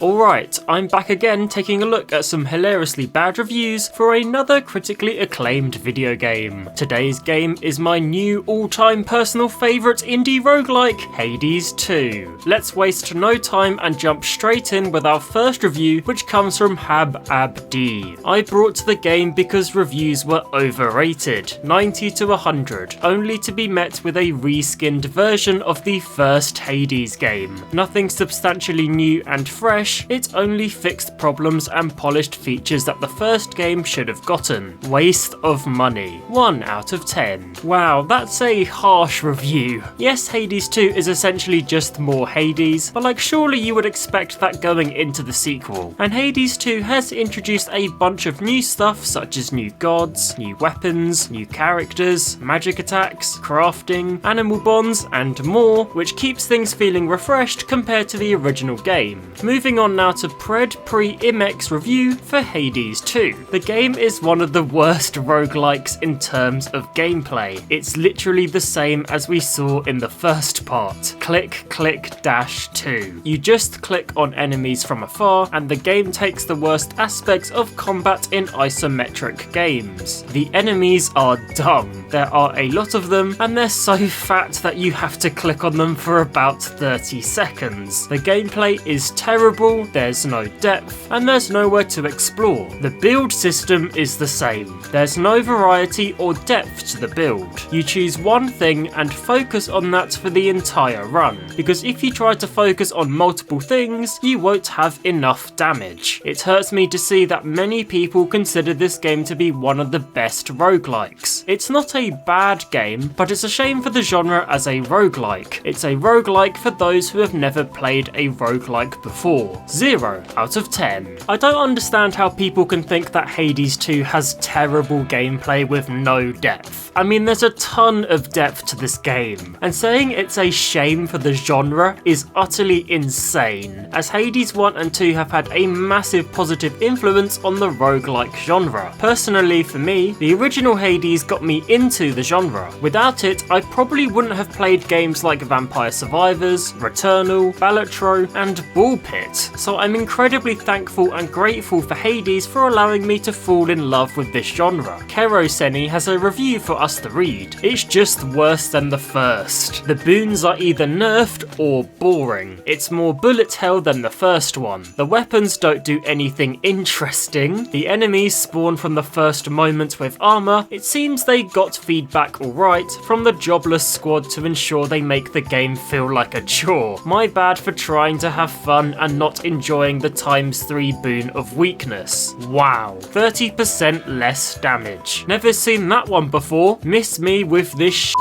Alright, I'm back again taking a look at some hilariously bad reviews for another critically acclaimed video game. Today's game is my new all-time personal favourite indie roguelike, Hades 2. Let's waste no time and jump straight in with our first review, which comes from Hab Abdi. I brought the game because reviews were overrated, 90 to 100, only to be met with a reskinned version of the first Hades game. Nothing substantially new and fresh, it only fixed problems and polished features that the first game should have gotten. Waste of money. 1 out of 10. Wow, that's a harsh review. Yes, Hades 2 is essentially just more Hades, but surely you would expect that going into the sequel. And Hades 2 has introduced a bunch of new stuff such as new gods, new weapons, new characters, magic attacks, crafting, animal bonds, and more, which keeps things feeling refreshed compared to the original game. Moving on now to Pred Pre-Imex review for Hades 2. The game is one of the worst roguelikes in terms of gameplay. It's literally the same as we saw in the first part. Click, click, dash 2. You just click on enemies from afar, and the game takes the worst aspects of combat in isometric games. The enemies are dumb. There are a lot of them, and they're so fat that you have to click on them for about 30 seconds. The gameplay is terrible, there's no depth, and there's nowhere to explore. The build system is the same. There's no variety or depth to the build. You choose one thing and focus on that for the entire run, because if you try to focus on multiple things, you won't have enough damage. It hurts me to see that many people consider this game to be one of the best roguelikes. It's not a bad game, but it's a shame for the genre as a roguelike. It's a roguelike for those who have never played a roguelike before. 0 out of 10. I don't understand how people can think that Hades 2 has terrible gameplay with no depth. I mean, there's a ton of depth to this game, and saying it's a shame for the genre is utterly insane, as Hades 1 and 2 have had a massive positive influence on the roguelike genre. Personally, for me, the original Hades got me into the genre. Without it, I probably wouldn't have played games like Vampire Survivors, Returnal, Balatro, and Ball Pit. So I'm incredibly thankful and grateful for Hades for allowing me to fall in love with this genre. Keroseni has a review for us to read. It's just worse than the first. The boons are either nerfed or boring. It's more bullet hell than the first one. The weapons don't do anything interesting. The enemies spawn from the first moment with armor. It seems they got feedback alright from the jobless squad to ensure they make the game feel like a chore. My bad for trying to have fun and not enjoying the ×3 boon of weakness. Wow, 30% less damage. Never seen that one before. Miss me with this sh**.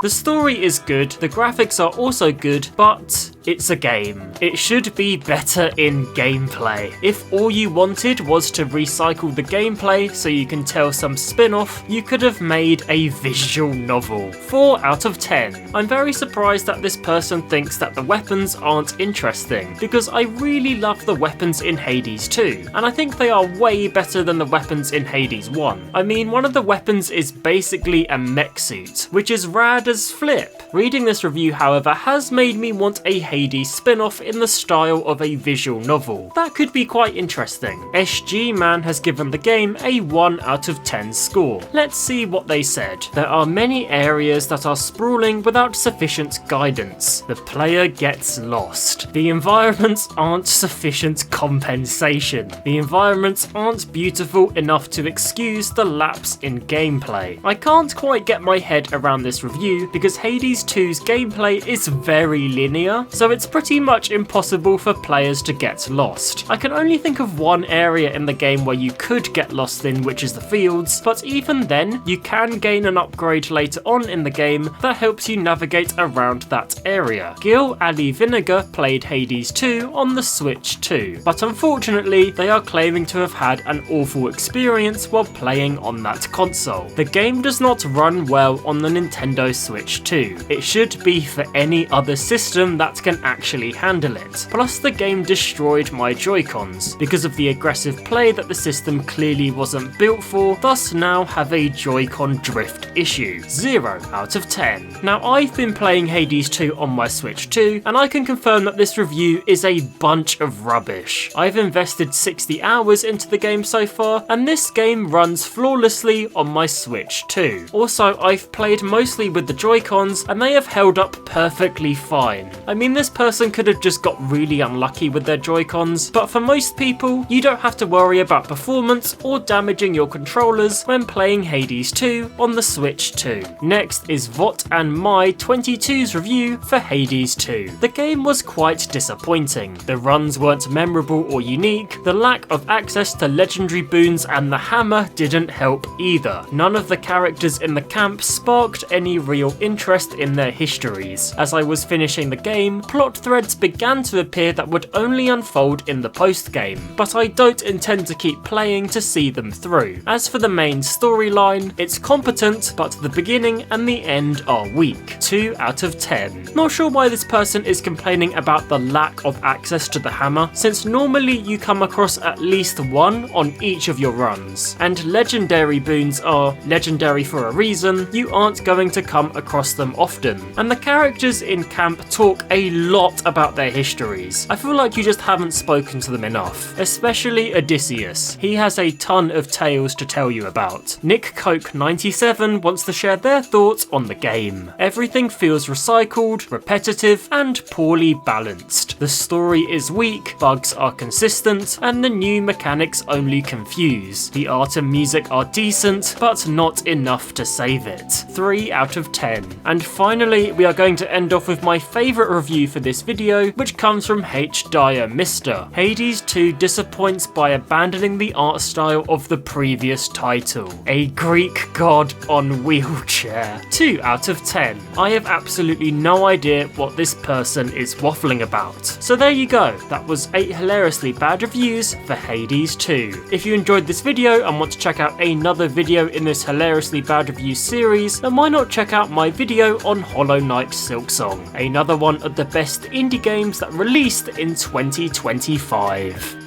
The story is good, the graphics are also good, but it's a game. It should be better in gameplay. If all you wanted was to recycle the gameplay so you can tell some spin-off, you could have made a visual novel. 4 out of 10. I'm very surprised that this person thinks that the weapons aren't interesting, because I really love the weapons in Hades 2, and I think they are way better than the weapons in Hades 1. I mean, one of the weapons is basically a mech suit, which is rad as flip. Reading this review, however, has made me want a Hades spin-off in the style of a visual novel. That could be quite interesting. SG Man has given the game a 1 out of 10 score. Let's see what they said. There are many areas that are sprawling without sufficient guidance. The player gets lost. The environments aren't sufficient compensation. The environments aren't beautiful enough to excuse the lapse in gameplay. I can't quite get my head around this review because Hades 2's gameplay is very linear, so it's pretty much impossible for players to get lost. I can only think of one area in the game where you could get lost in, which is the fields, but even then, you can gain an upgrade later on in the game that helps you navigate around that area. Gil Ali Vinegar played Hades 2 on the Switch too, but unfortunately, they are claiming to have had an awful experience while playing on that console. The game does not run well on the Nintendo Switch 2. It should be for any other system that can can actually handle it. Plus the game destroyed my Joy-Cons because of the aggressive play that the system clearly wasn't built for, thus now have a Joy-Con drift issue. 0 out of 10. Now I've been playing Hades 2 on my Switch too, and I can confirm that this review is a bunch of rubbish. I've invested 60 hours into the game so far, and this game runs flawlessly on my Switch too. Also, I've played mostly with the Joy-Cons, and they have held up perfectly fine. I mean, this person could have just got really unlucky with their Joy-Cons, but for most people, you don't have to worry about performance or damaging your controllers when playing Hades 2 on the Switch too. Next is Vot and my 22's review for Hades 2. The game was quite disappointing. The runs weren't memorable or unique, the lack of access to legendary boons and the hammer didn't help either. None of the characters in the camp sparked any real interest in their histories. As I was finishing the game, plot threads began to appear that would only unfold in the post-game, but I don't intend to keep playing to see them through. As for the main storyline, it's competent, but the beginning and the end are weak. 2 out of 10. Not sure why this person is complaining about the lack of access to the hammer, since normally you come across at least one on each of your runs, and legendary boons are legendary for a reason. You aren't going to come across them often, and the characters in camp talk a lot about their histories. I feel like you just haven't spoken to them enough, especially Odysseus. He has a ton of tales to tell you about. Nick Coke 97 wants to share their thoughts on the game. Everything feels recycled, repetitive, and poorly balanced. The story is weak, bugs are consistent, and the new mechanics only confuse. The art and music are decent, but not enough to save it. 3 out of 10. And finally, we are going to end off with my favourite review for this video, which comes from H. Dyer Mister. Hades 2 disappoints by abandoning the art style of the previous title. A Greek god on wheelchair. 2 out of 10. I have absolutely no idea what this person is waffling about. So there you go, that was 8 hilariously bad reviews for Hades 2. If you enjoyed this video and want to check out another video in this hilariously bad review series, then why not check out my video on Hollow Knight Silksong, another one of the best indie games that released in 2025.